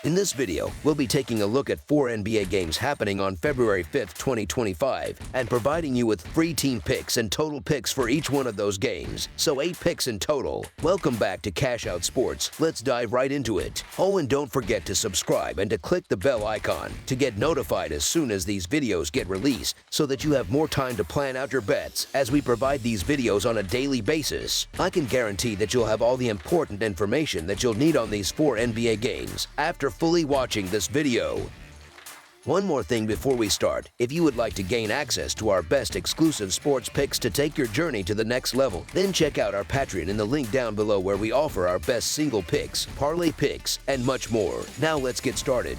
In this video, we'll be taking a look at 4 NBA games happening on February 5th, 2025, and providing you with free team picks and total picks for each one of those games, so 8 picks in total. Welcome back to Cash Out Sports. Let's dive right into it. Oh, and don't forget to subscribe and to click the bell icon to get notified as soon as these videos get released, so that you have more time to plan out your bets as we provide these videos on a daily basis. I can guarantee that you'll have all the important information that you'll need on these 4 NBA games after fully watching this video. One more thing before we start. If you would like to gain access to our best exclusive sports picks to take your journey to the next level, then check out our Patreon in the link down below, where we offer our best single picks, parlay picks, and much more. Now let's get started.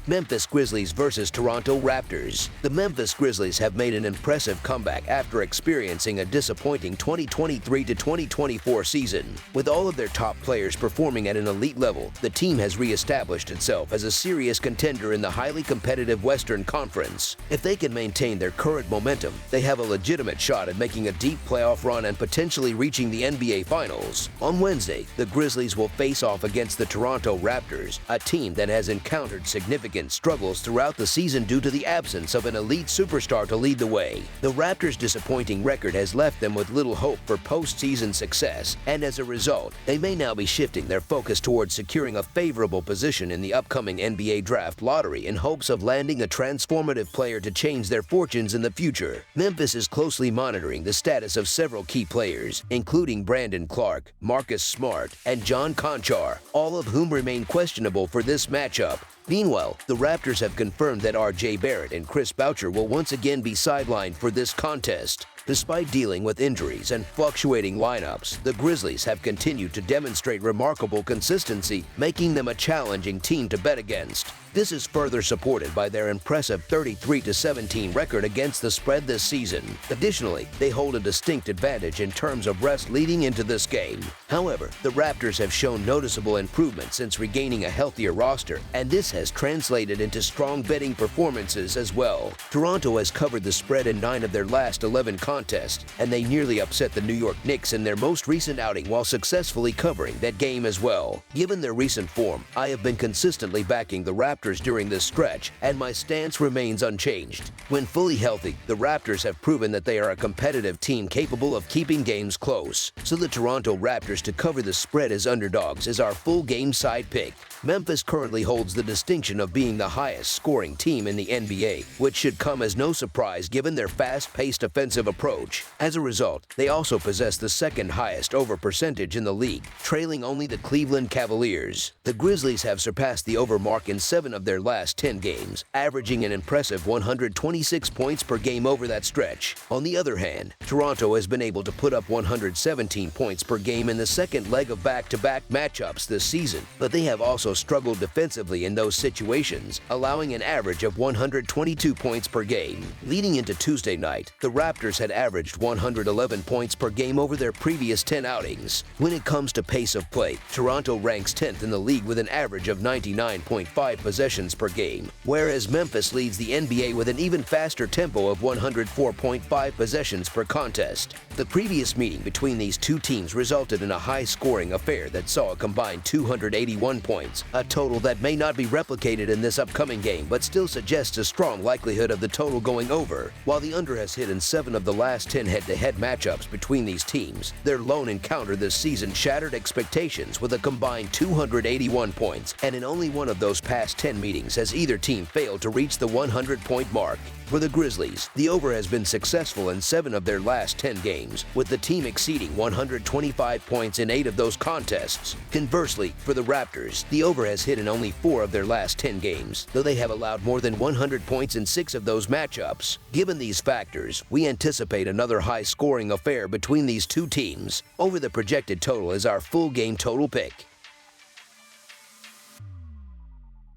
Memphis Grizzlies versus Toronto Raptors. The Memphis Grizzlies have made an impressive comeback after experiencing a disappointing 2023-2024 season. With all of their top players performing at an elite level, the team has re-established itself as a serious contender in the highly competitive Western Conference. If they can maintain their current momentum, they have a legitimate shot at making a deep playoff run and potentially reaching the NBA Finals. On Wednesday, the Grizzlies will face off against the Toronto Raptors, a team that has encountered significant struggles throughout the season due to the absence of an elite superstar to lead the way. The Raptors' disappointing record has left them with little hope for postseason success, and as a result, they may now be shifting their focus towards securing a favorable position in the upcoming NBA draft lottery in hopes of landing a transformative player to change their fortunes in the future. Memphis is closely monitoring the status of several key players, including Brandon Clark, Marcus Smart, and John Conchar, all of whom remain questionable for this matchup. Meanwhile, the Raptors have confirmed that R.J. Barrett and Chris Boucher will once again be sidelined for this contest. Despite dealing with injuries and fluctuating lineups, the Grizzlies have continued to demonstrate remarkable consistency, making them a challenging team to bet against. This is further supported by their impressive 33-17 record against the spread this season. Additionally, they hold a distinct advantage in terms of rest leading into this game. However, the Raptors have shown noticeable improvement since regaining a healthier roster, and this has translated into strong betting performances as well. Toronto has covered the spread in 9 of their last 11 contests, and they nearly upset the New York Knicks in their most recent outing while successfully covering that game as well. Given their recent form, I have been consistently backing the Raptors during this stretch, and my stance remains unchanged. When fully healthy, the Raptors have proven that they are a competitive team capable of keeping games close. So the Toronto Raptors to cover the spread as underdogs is our full game side pick. Memphis currently holds the distinction of being the highest scoring team in the NBA, which should come as no surprise given their fast-paced offensive approach. As a result, they also possess the second highest over percentage in the league, trailing only the Cleveland Cavaliers. The Grizzlies have surpassed the over mark in 7 of their last 10 games, averaging an impressive 126 points per game over that stretch. On the other hand, Toronto has been able to put up 117 points per game in the second leg of back-to-back matchups this season, but they have also struggled defensively in those situations, allowing an average of 122 points per game. Leading into Tuesday night, the Raptors had averaged 111 points per game over their previous 10 outings. When it comes to pace of play, Toronto ranks 10th in the league with an average of 99.5 possessions per game, whereas Memphis leads the NBA with an even faster tempo of 104.5 possessions per contest. The previous meeting between these two teams resulted in a high-scoring affair that saw a combined 281 points, a total that may not be replicated in this upcoming game but still suggests a strong likelihood of the total going over. While the under has hit in 7 of the last 10 head-to-head matchups between these teams, their lone encounter this season shattered expectations with a combined 281 points, and in only one of those past 10 meetings has either team failed to reach the 100-point mark. For the Grizzlies, the over has been successful in 7 of their last 10 games, with the team exceeding 125 points in 8 of those contests. Conversely, for the Raptors, the over has hit in only 4 of their last 10 games, though they have allowed more than 100 points in 6 of those matchups. Given these factors, we anticipate another high-scoring affair between these two teams. Over the projected total is our full game total pick.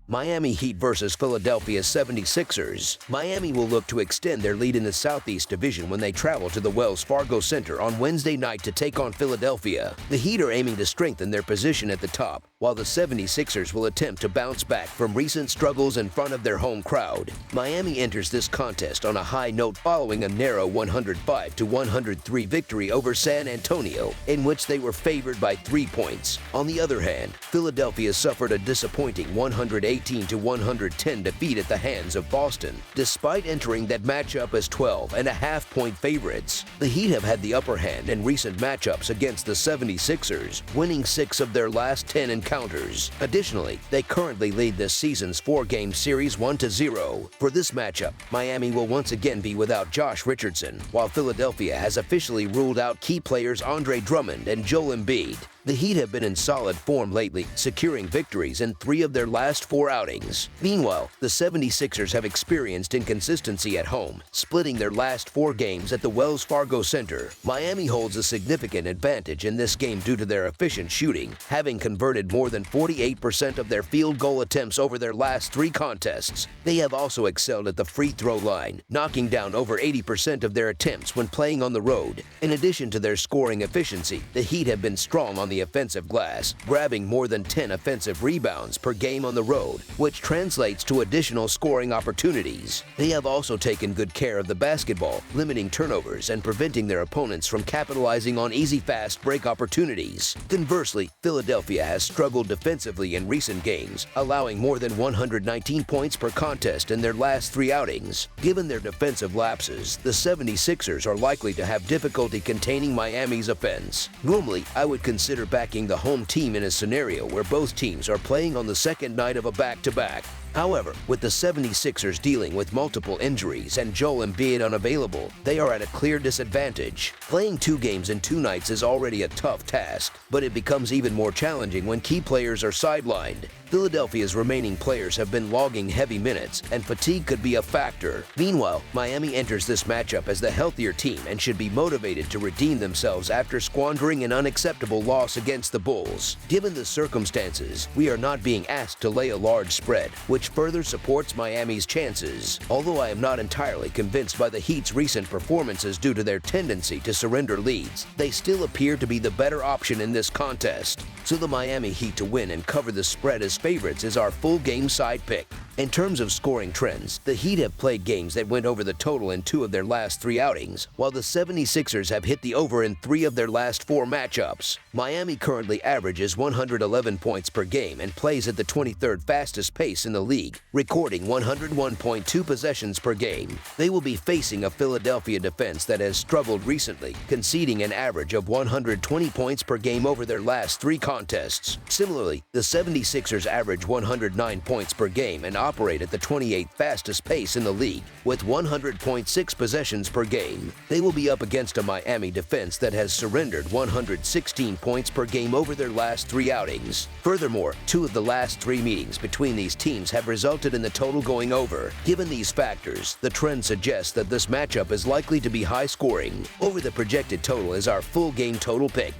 Miami Heat versus Philadelphia 76ers. Miami will look to extend their lead in the Southeast Division when they travel to the Wells Fargo Center on Wednesday night to take on Philadelphia. The Heat are aiming to strengthen their position at the top, while the 76ers will attempt to bounce back from recent struggles in front of their home crowd. Miami enters this contest on a high note following a narrow 105-103 victory over San Antonio, in which they were favored by 3 points. On the other hand, Philadelphia suffered a disappointing 118-110 defeat at the hands of Boston, despite entering that matchup as 12.5-point favorites. The Heat have had the upper hand in recent matchups against the 76ers, winning 6 of their last 10 encounters. Additionally, they currently lead this season's 4-game series 1-0. For this matchup, Miami will once again be without Josh Richardson, while Philadelphia has officially ruled out key players Andre Drummond and Joel Embiid. The Heat have been in solid form lately, securing victories in 3 of their last 4 outings. Meanwhile, the 76ers have experienced inconsistency at home, splitting their last 4 games at the Wells Fargo Center. Miami holds a significant advantage in this game due to their efficient shooting, having converted more than 48% of their field goal attempts over their last 3 contests. They have also excelled at the free throw line, knocking down over 80% of their attempts when playing on the road. In addition to their scoring efficiency, the Heat have been strong on the offensive glass, grabbing more than 10 offensive rebounds per game on the road, which translates to additional scoring opportunities. They have also taken good care of the basketball, limiting turnovers and preventing their opponents from capitalizing on easy fast break opportunities. Conversely, Philadelphia has struggled defensively in recent games, allowing more than 119 points per contest in their last 3 outings. Given their defensive lapses, the 76ers are likely to have difficulty containing Miami's offense. Normally, I would consider backing the home team in a scenario where both teams are playing on the second night of a back-to-back. However, with the 76ers dealing with multiple injuries and Joel Embiid unavailable, they are at a clear disadvantage. Playing 2 games in 2 nights is already a tough task, but it becomes even more challenging when key players are sidelined. Philadelphia's remaining players have been logging heavy minutes, and fatigue could be a factor. Meanwhile, Miami enters this matchup as the healthier team and should be motivated to redeem themselves after squandering an unacceptable loss against the Bulls. Given the circumstances, we are not being asked to lay a large spread, which further supports Miami's chances. Although I am not entirely convinced by the Heat's recent performances due to their tendency to surrender leads, they still appear to be the better option in this contest. So the Miami Heat to win and cover the spread as favorites is our full game side pick. In terms of scoring trends, the Heat have played games that went over the total in 2 of their last 3 outings, while the 76ers have hit the over in 3 of their last 4 matchups. Miami currently averages 111 points per game and plays at the 23rd fastest pace in the league, recording 101.2 possessions per game. They will be facing a Philadelphia defense that has struggled recently, conceding an average of 120 points per game over their last 3 contests. Similarly, the 76ers average 109 points per game and operate at the 28th fastest pace in the league, with 100.6 possessions per game. They will be up against a Miami defense that has surrendered 116 points per game over their last 3 outings. Furthermore, 2 of the last 3 meetings between these teams have resulted in the total going over. Given these factors, the trend suggests that this matchup is likely to be high scoring. Over the projected total is our full game total pick.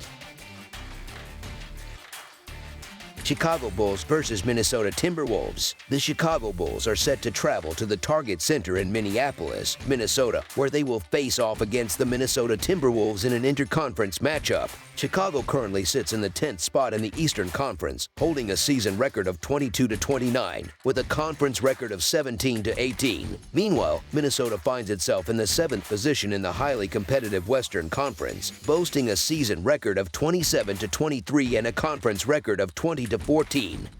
Chicago Bulls versus Minnesota Timberwolves. The Chicago Bulls are set to travel to the Target Center in Minneapolis, Minnesota, where they will face off against the Minnesota Timberwolves in an interconference matchup. Chicago currently sits in the 10th spot in the Eastern Conference, holding a season record of 22-29, with a conference record of 17-18. Meanwhile, Minnesota finds itself in the 7th position in the highly competitive Western Conference, boasting a season record of 27-23 and a conference record of 20-14.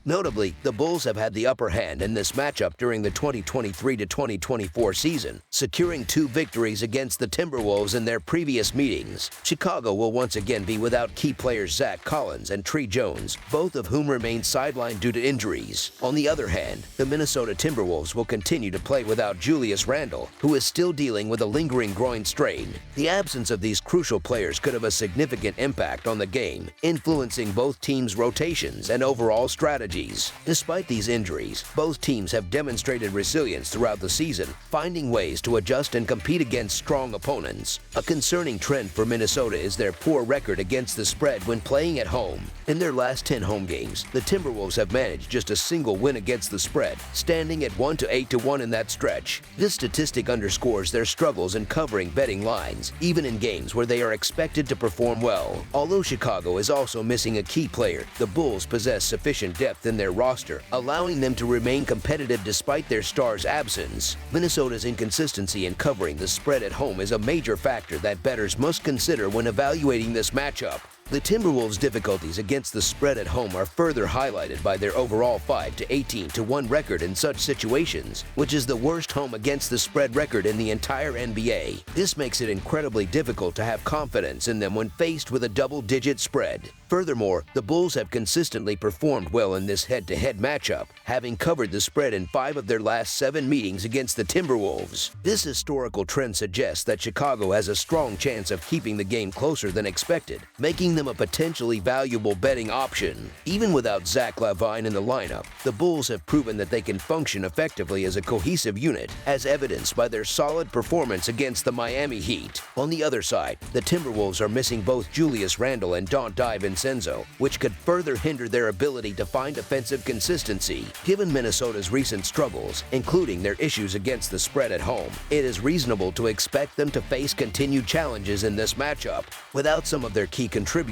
Notably, the Bulls have had the upper hand in this matchup during the 2023-2024 season, securing 2 victories against the Timberwolves in their previous meetings. Chicago will once again be without key players Zach Collins and Tre Jones, both of whom remain sidelined due to injuries. On the other hand, the Minnesota Timberwolves will continue to play without Julius Randle, who is still dealing with a lingering groin strain. The absence of these crucial players could have a significant impact on the game, influencing both teams' rotations and overall strategies. Despite these injuries, both teams have demonstrated resilience throughout the season, finding ways to adjust and compete against strong opponents. A concerning trend for Minnesota is their poor record against the spread when playing at home. In their last 10 home games, the Timberwolves have managed just a single win against the spread, standing at 1-8-1 in that stretch. This statistic underscores their struggles in covering betting lines, even in games where they are expected to perform well. Although Chicago is also missing a key player, the Bulls possess sufficient depth in their roster, allowing them to remain competitive despite their star's absence. Minnesota's inconsistency in covering the spread at home is a major factor that bettors must consider when evaluating this matchup. The Timberwolves' difficulties against the spread at home are further highlighted by their overall 5-18-1 record in such situations, which is the worst home against the spread record in the entire NBA. This makes it incredibly difficult to have confidence in them when faced with a double-digit spread. Furthermore, the Bulls have consistently performed well in this head-to-head matchup, having covered the spread in 5 of their last 7 meetings against the Timberwolves. This historical trend suggests that Chicago has a strong chance of keeping the game closer than expected, making them a potentially valuable betting option. Even without Zach LaVine in the lineup, the Bulls have proven that they can function effectively as a cohesive unit, as evidenced by their solid performance against the Miami Heat. On the other side, the Timberwolves are missing both Julius Randle and Dante Vincenzo, which could further hinder their ability to find offensive consistency. Given Minnesota's recent struggles, including their issues against the spread at home, it is reasonable to expect them to face continued challenges in this matchup. Without some of their key contributors,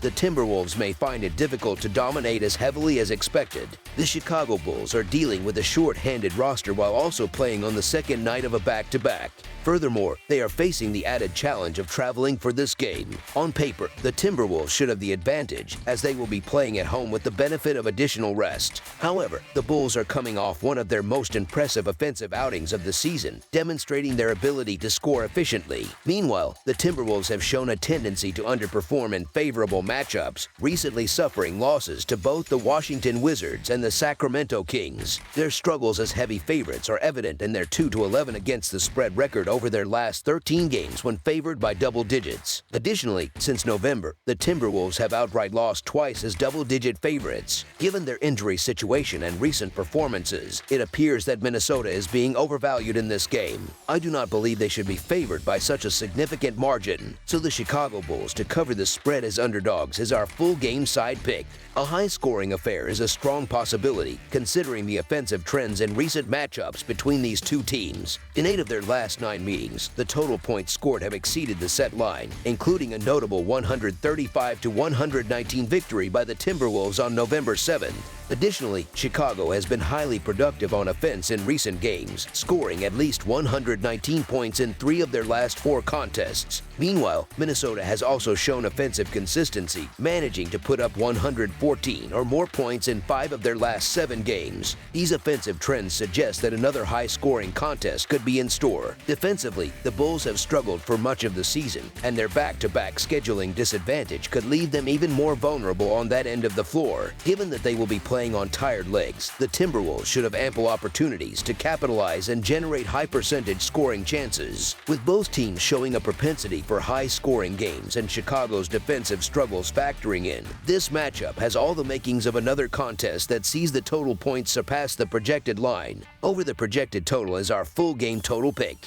the Timberwolves may find it difficult to dominate as heavily as expected. The Chicago Bulls are dealing with a short-handed roster while also playing on the second night of a back-to-back. Furthermore, they are facing the added challenge of traveling for this game. On paper, the Timberwolves should have the advantage, as they will be playing at home with the benefit of additional rest. However, the Bulls are coming off one of their most impressive offensive outings of the season, demonstrating their ability to score efficiently. Meanwhile, the Timberwolves have shown a tendency to underperform in favorable matchups, recently suffering losses to both the Washington Wizards and the Sacramento Kings. Their struggles as heavy favorites are evident in their 2-11 against the spread record over their last 13 games when favored by double digits. Additionally, since November, the Timberwolves have outright lost twice as double-digit favorites. Given their injury situation and recent performances, it appears that Minnesota is being overvalued in this game. I do not believe they should be favored by such a significant margin, so the Chicago Bulls to cover the spread as underdogs is our full game side pick. A high-scoring affair is a strong possibility, considering the offensive trends in recent matchups between these two teams. In 8 of their last 9 meetings, the total points scored have exceeded the set line, including a notable 135-119 victory by the Timberwolves on November 7th. Additionally, Chicago has been highly productive on offense in recent games, scoring at least 119 points in 3 of their last 4 contests. Meanwhile, Minnesota has also shown offensive consistency, managing to put up 114 or more points in 5 of their last 7 games. These offensive trends suggest that another high-scoring contest could be in store. Defensively, the Bulls have struggled for much of the season, and their back-to-back scheduling disadvantage could leave them even more vulnerable on that end of the floor. Given that they will be playing on tired legs, the Timberwolves should have ample opportunities to capitalize and generate high-percentage scoring chances. With both teams showing a propensity for high-scoring games and Chicago's defensive struggles factoring in, this matchup has all the makings of another contest that sees the total points surpass the projected line. Over the projected total is our full game total pick.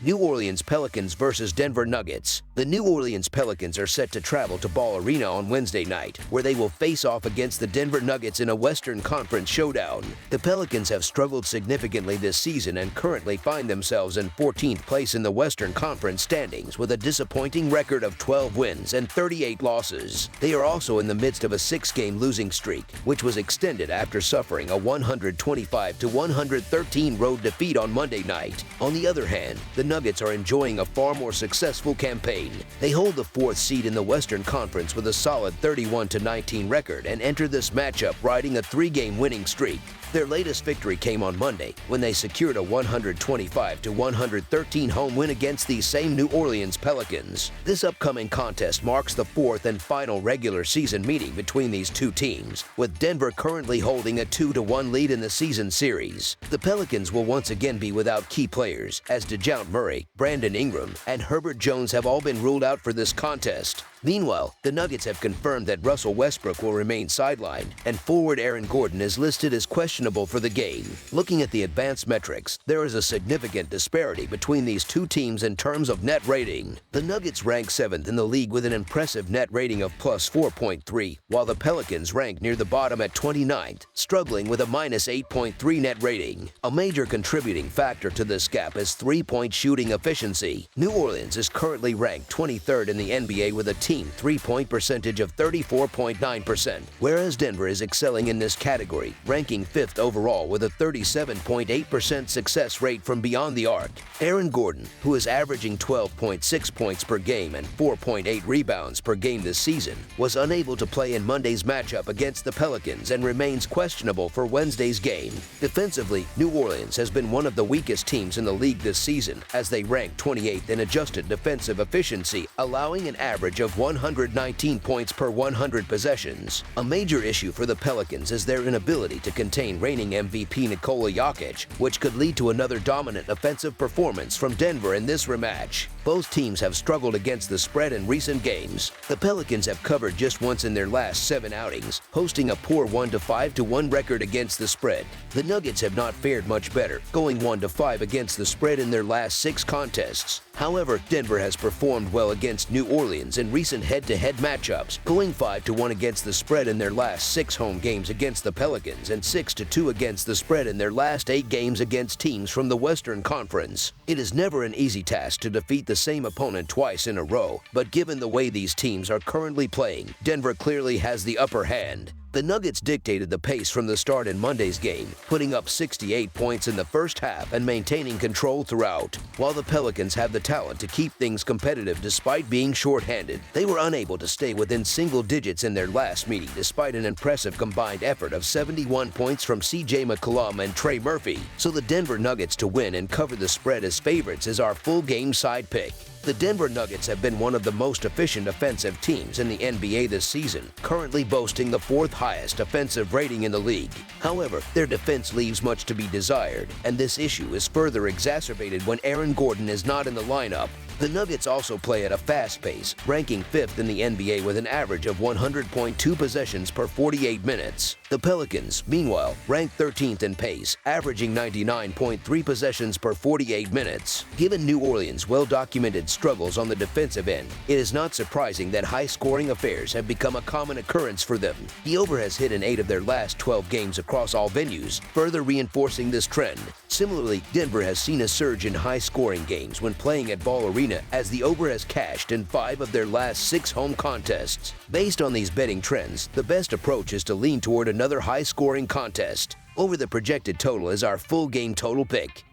New Orleans Pelicans versus Denver Nuggets. The New Orleans Pelicans are set to travel to Ball Arena on Wednesday night, where they will face off against the Denver Nuggets in a Western Conference showdown. The Pelicans have struggled significantly this season and currently find themselves in 14th place in the Western Conference standings with a disappointing record of 12 wins and 38 losses. They are also in the midst of a 6-game losing streak, which was extended after suffering a 125-113 road defeat on Monday night. On the other hand, the Nuggets are enjoying a far more successful campaign. They hold the 4th seed in the Western Conference with a solid 31-19 record and enter this matchup riding a 3-game winning streak. Their latest victory came on Monday when they secured a 125-113 home win against these same New Orleans Pelicans. This upcoming contest marks the 4th and final regular season meeting between these two teams, with Denver currently holding a 2-1 lead in the season series. The Pelicans will once again be without key players, as DeJounte Murray Murray, Brandon Ingram, and Herbert Jones have all been ruled out for this contest. Meanwhile, the Nuggets have confirmed that Russell Westbrook will remain sidelined, and forward Aaron Gordon is listed as questionable for the game. Looking at the advanced metrics, there is a significant disparity between these two teams in terms of net rating. The Nuggets rank 7th in the league with an impressive net rating of plus 4.3, while the Pelicans rank near the bottom at 29th, struggling with a minus 8.3 net rating. A major contributing factor to this gap is three-point shooting efficiency. New Orleans is currently ranked 23rd in the NBA with a team three-point percentage of 34.9%, whereas Denver is excelling in this category, ranking 5th overall with a 37.8% success rate from beyond the arc. Aaron Gordon, who is averaging 12.6 points per game and 4.8 rebounds per game this season, was unable to play in Monday's matchup against the Pelicans and remains questionable for Wednesday's game. Defensively, New Orleans has been one of the weakest teams in the league this season, as they rank 28th in adjusted defensive efficiency, allowing an average of 119 points per 100 possessions. A major issue for the Pelicans is their inability to contain reigning MVP Nikola Jokic, which could lead to another dominant offensive performance from Denver in this rematch. Both teams have struggled against the spread in recent games. The Pelicans have covered just once in their last 7 outings, posting a poor 1-5-1 record against the spread. The Nuggets have not fared much better, going 1-5 against the spread in their last 6 contests. However, Denver has performed well against New Orleans in recent head-to-head matchups, going 5-1 against the spread in their last 6 home games against the Pelicans and 6-2 against the spread in their last 8 games against teams from the Western Conference. It is never an easy task to defeat the same opponent twice in a row, but given the way these teams are currently playing, Denver clearly has the upper hand. The Nuggets dictated the pace from the start in Monday's game, putting up 68 points in the first half and maintaining control throughout. While the Pelicans have the talent to keep things competitive despite being shorthanded, they were unable to stay within single digits in their last meeting despite an impressive combined effort of 71 points from CJ McCollum and Trey Murphy. So the Denver Nuggets to win and cover the spread as favorites is our full game side pick. The Denver Nuggets have been one of the most efficient offensive teams in the NBA this season, currently boasting the 4th highest offensive rating in the league. However, their defense leaves much to be desired, and this issue is further exacerbated when Aaron Gordon is not in the lineup. The Nuggets also play at a fast pace, ranking 5th in the NBA with an average of 100.2 possessions per 48 minutes. The Pelicans, meanwhile, rank 13th in pace, averaging 99.3 possessions per 48 minutes. Given New Orleans' well-documented struggles on the defensive end, it is not surprising that high-scoring affairs have become a common occurrence for them. The over has hit in 8 of their last 12 games across all venues, further reinforcing this trend. Similarly, Denver has seen a surge in high-scoring games when playing at Ball Arena, as the over has cashed in 5 of their last 6 home contests. Based on these betting trends, the best approach is to lean toward another high-scoring contest. Over the projected total is our full game total pick.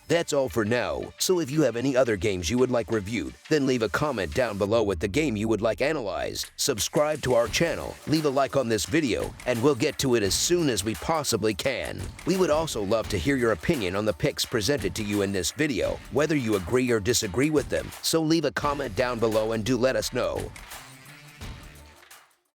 That's all for now, so if you have any other games you would like reviewed, then leave a comment down below with the game you would like analyzed. Subscribe to our channel, leave a like on this video, and we'll get to it as soon as we possibly can. We would also love to hear your opinion on the picks presented to you in this video, whether you agree or disagree with them, so leave a comment down below and do let us know.